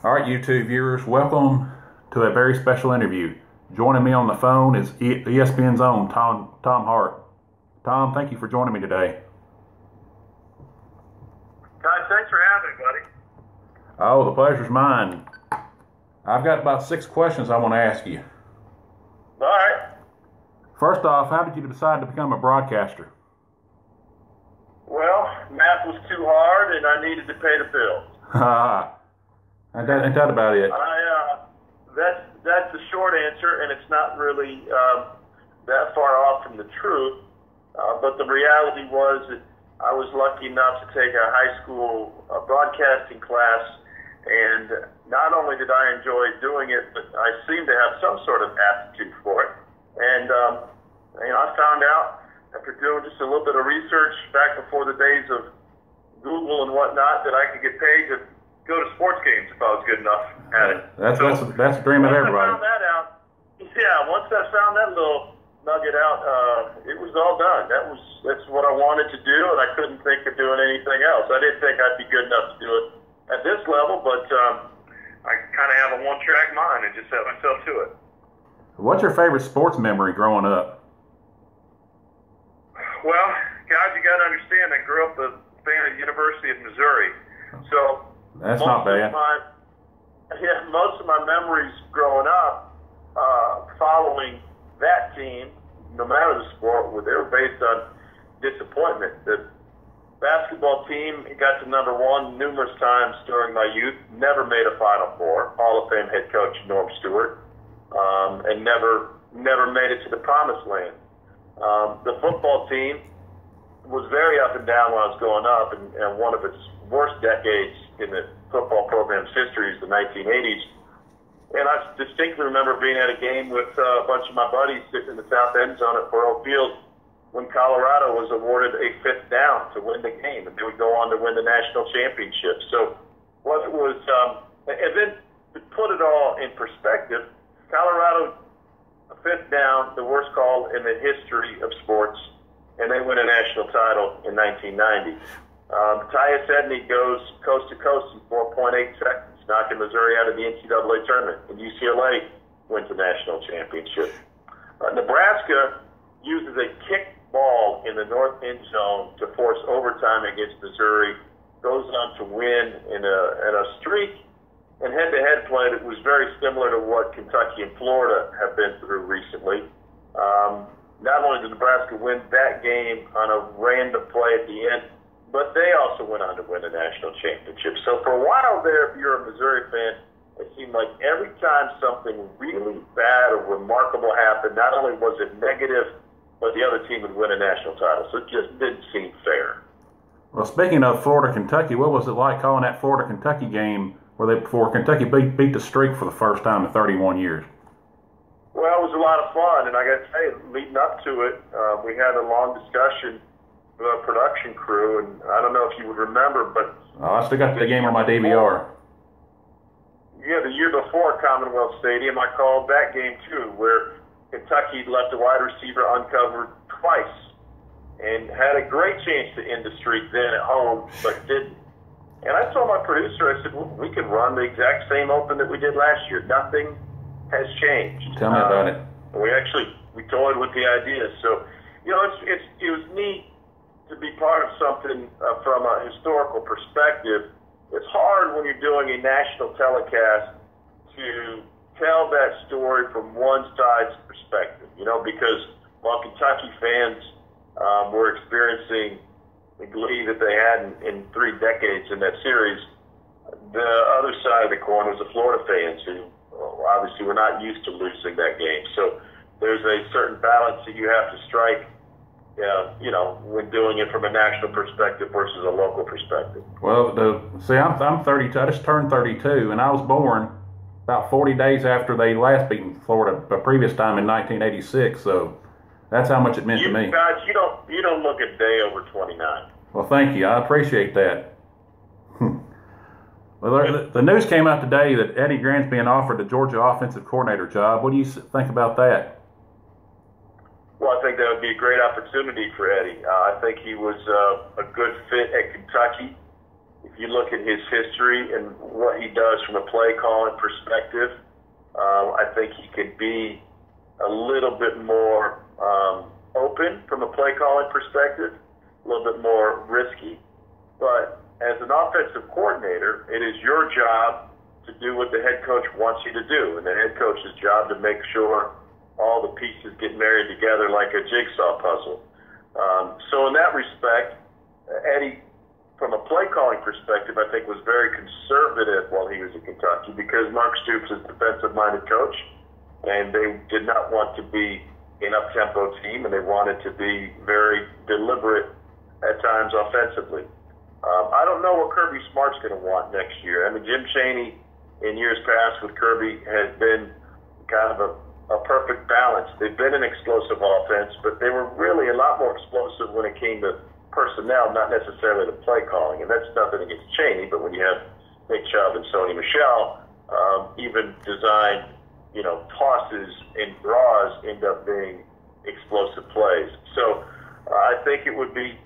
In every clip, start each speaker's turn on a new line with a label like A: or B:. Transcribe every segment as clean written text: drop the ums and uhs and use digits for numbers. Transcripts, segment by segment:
A: All right, YouTube viewers, welcome to a very special interview. Joining me on the phone is ESPN's own Tom Hart. Tom, thank you for joining me today.
B: Guys, thanks for having me, buddy.
A: Oh, the pleasure's mine. I've got about 6 questions I want to ask you.
B: All right.
A: First off, how did you decide to become a broadcaster?
B: Well, math was too hard, and I needed to pay the bills.
A: Ain't that about it?
B: That's the short answer, and it's not really that far off from the truth. But the reality was that I was lucky enough to take a high school broadcasting class, and not only did I enjoy doing it, but I seemed to have some sort of aptitude for it. And I found out after doing just a little bit of research back before the days of Google and whatnot that I could get paid to go to sports games if I was good enough at it.
A: That's a dream of everybody.
B: Once I found that out, once I found that little nugget out, it was all done. That's what I wanted to do, and I couldn't think of doing anything else. I didn't think I'd be good enough to do it at this level, but I kind of have a one-track mind and just set myself to it.
A: What's your favorite sports memory growing up?
B: Well, guys, you got to understand, I grew up a fan of the University of Missouri, so
A: that's not bad.
B: Most of my memories growing up, following that team, no matter the sport, they were based on disappointment. The basketball team got to #1 numerous times during my youth, never made a Final Four. Hall of Fame head coach Norm Stewart, and never made it to the promised land. The football team was very up and down when I was growing up, and one of its worst decades in the football program's history is the 1980s. And I distinctly remember being at a game with a bunch of my buddies sitting in the south end zone at Burrow Field when Colorado was awarded a 5th down to win the game, and they would go on to win the national championship. So what it was, and then to put it all in perspective, Colorado, a 5th down, the worst call in the history of sports, and they win a national title in 1990. Tyus Edney goes coast to coast in 4.8 seconds, knocking Missouri out of the NCAA tournament, and UCLA wins the national championship. Nebraska uses a kick ball in the north end zone to force overtime against Missouri, goes on to win in a streak, and head-to-head play that was very similar to what Kentucky and Florida have been through recently. Not only did Nebraska win that game on a random play at the end, but they also went on to win the national championship. So for a while there, if you're a Missouri fan, it seemed like every time something really bad or remarkable happened, not only was it negative, but the other team would win a national title. So it just didn't seem fair.
A: Well, speaking of Florida-Kentucky, what was it like calling that Florida-Kentucky game before Kentucky beat the streak for the first time in 31 years?
B: Well, it was a lot of fun, and I got to tell you, leading up to it, we had a long discussion with our production crew, and I don't know if you would remember, but
A: I still got the game on my DVR.
B: Yeah, the year before Commonwealth Stadium, I called that game too, where Kentucky left a wide receiver uncovered twice and had a great chance to end the streak then at home, but didn't. And I told my producer, I said, well, we can run the exact same open that we did last year. Nothing has changed.
A: Tell me about it.
B: We toyed with the idea. So, it was neat to be part of something from a historical perspective. It's hard when you're doing a national telecast to tell that story from one side's perspective, because while Kentucky fans were experiencing the glee that they had in 3 decades in that series, the other side of the coin was the Florida fans who obviously were not used to losing that game. So there's a certain balance that you have to strike, when doing it from a national perspective versus a local perspective.
A: Well, I'm 32. I just turned 32, and I was born about 40 days after they last beaten Florida the previous time in 1986. So that's how much it meant to me.
B: Guys, you don't look a day over 29.
A: Well, thank you. I appreciate that. Well, the news came out today that Eddie Gran's being offered the Georgia offensive coordinator job. What do you think about that?
B: Well, I think that would be a great opportunity for Eddie. I think he was a good fit at Kentucky. if you look at his history and what he does from a play calling perspective, I think he could be a little bit more open from a play calling perspective, a little bit more risky. But as an offensive coordinator, it is your job to do what the head coach wants you to do. And the head coach's job to make sure all the pieces get married together like a jigsaw puzzle. So in that respect, Eddie, from a play calling perspective, I think was very conservative while he was at Kentucky because Mark Stoops is a defensive-minded coach, and they did not want to be an up-tempo team, and they wanted to be very deliberate at times offensively. I don't know what Kirby Smart's going to want next year. I mean, Jim Chaney in years past with Kirby has been kind of a perfect balance. They've been an explosive offense, but they were really a lot more explosive when it came to personnel, not necessarily the play calling. And that's nothing against Chaney, but when you have Nick Chubb and Sony Michel, even designed, tosses and draws end up being explosive plays. So I think it would be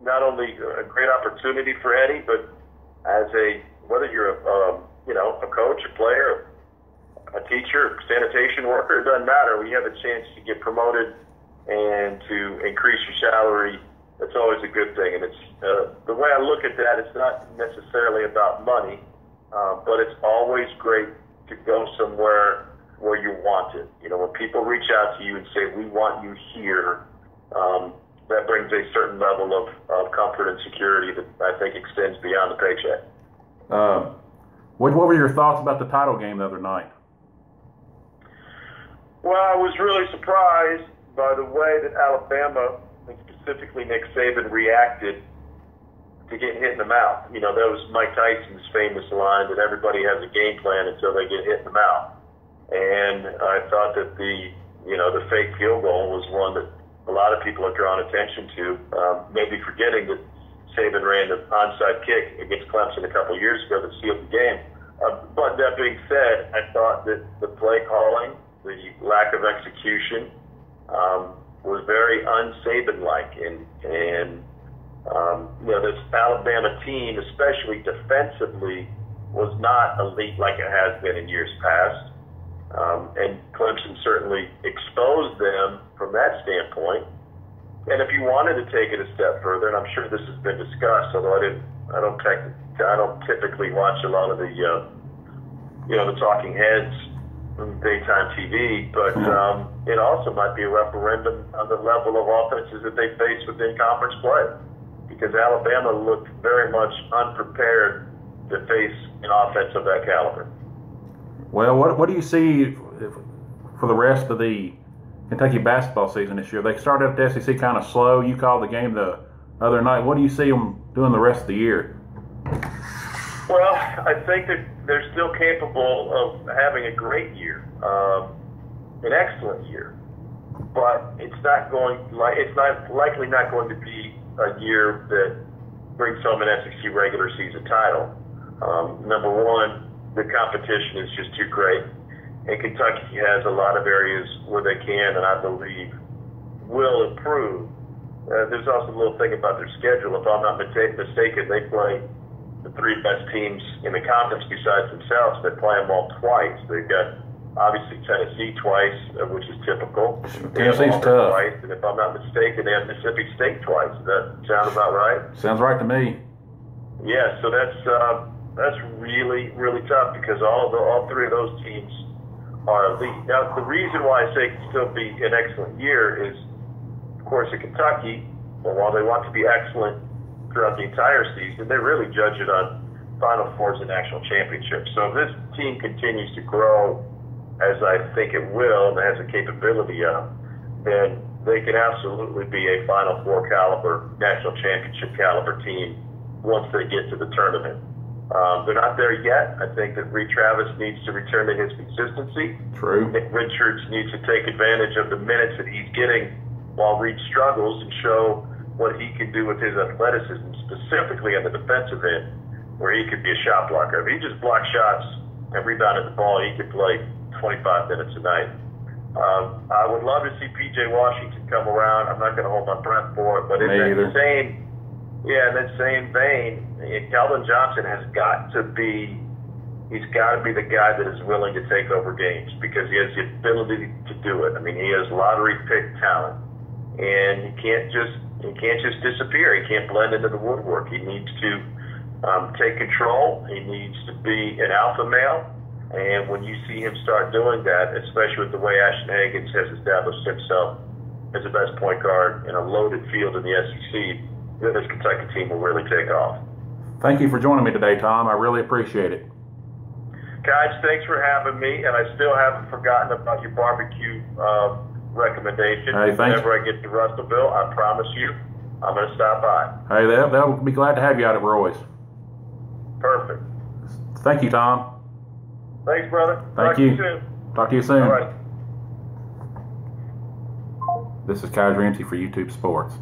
B: not only a great opportunity for Eddie, but as whether you're a coach, a player, a teacher, sanitation worker, it doesn't matter. When you have a chance to get promoted and to increase your salary, that's always a good thing. And it's the way I look at that, it's not necessarily about money, but it's always great to go somewhere where you want it. When people reach out to you and say, we want you here, that brings a certain level of comfort and security that I think extends beyond the paycheck.
A: What were your thoughts about the title game the other night?
B: Well, I was really surprised by the way that Alabama, and specifically Nick Saban, reacted to getting hit in the mouth. That was Mike Tyson's famous line that everybody has a game plan until they get hit in the mouth. And I thought that the fake field goal was one that a lot of people have drawn attention to, maybe forgetting that Saban ran the onside kick against Clemson a couple years ago that sealed the game. But that being said, I thought that the play calling, the lack of execution, was very un-Saban-like. And this Alabama team, especially defensively, was not elite like it has been in years past. And Clemson certainly exposed them from that standpoint. And if you wanted to take it a step further, and I'm sure this has been discussed, although I don't typically watch a lot of the the talking heads on daytime TV, but it also might be a referendum on the level of offenses that they face within conference play, because Alabama looked very much unprepared to face an offense of that caliber.
A: Well, what do you see for the rest of the Kentucky basketball season this year? They started at the SEC kind of slow. You called the game the other night. What do you see them doing the rest of the year?
B: Well, I think that they're still capable of having a great year, an excellent year, but it's likely not going to be a year that brings home an SEC regular season title. Number one, the competition is just too great. And Kentucky has a lot of areas where they can, and I believe, will improve. There's also a little thing about their schedule. If I'm not mistaken, they play the three best teams in the conference besides themselves. They play them all twice. They've got, obviously, Tennessee twice, which is typical.
A: Tennessee's tough.
B: Twice, and if I'm not mistaken, they have Mississippi State twice. Does that sound about right?
A: Sounds right to me.
B: Yeah, so that's really, really tough because all three of those teams are elite. Now, the reason why I say it can still be an excellent year is, of course, at Kentucky, while they want to be excellent throughout the entire season, they really judge it on Final Fours and national championships. So if this team continues to grow, as I think it will, and has the capability of, then they can absolutely be a Final Four caliber, national championship caliber team once they get to the tournament. They're not there yet. I think that Reed Travis needs to return to his consistency.
A: True.
B: Nick Richards needs to take advantage of the minutes that he's getting while Reed struggles and show what he can do with his athleticism, specifically on the defensive end, where he could be a shot blocker. If he just blocks shots and rebounded the ball, he could play 25 minutes a night. I would love to see P.J. Washington come around. I'm not going to hold my breath for it, but in that same Yeah, in that same vein, Keldon Johnson has got to be. He's got to be the guy that is willing to take over games because he has the ability to do it. I mean, he has lottery pick talent, and he can't just disappear. He can't blend into the woodwork. He needs to take control. He needs to be an alpha male, and when you see him start doing that, especially with the way Ashton Hagans has established himself as the best point guard in a loaded field in the SEC, then this Kentucky team will really take off.
A: Thank you for joining me today, Tom. I really appreciate it.
B: Guys, thanks for having me, and I still haven't forgotten about your barbecue recommendation.
A: Hey, thanks.
B: Whenever I get to Russellville, I promise you, I'm going to stop by.
A: Hey, they'll be glad to have you out at Roy's.
B: Perfect.
A: Thank you, Tom.
B: Thanks, brother.
A: Thank
B: Talk
A: you.
B: to you soon.
A: Talk to you soon.
B: All right.
A: This is Kaiser Ramsey for YouTube Sports.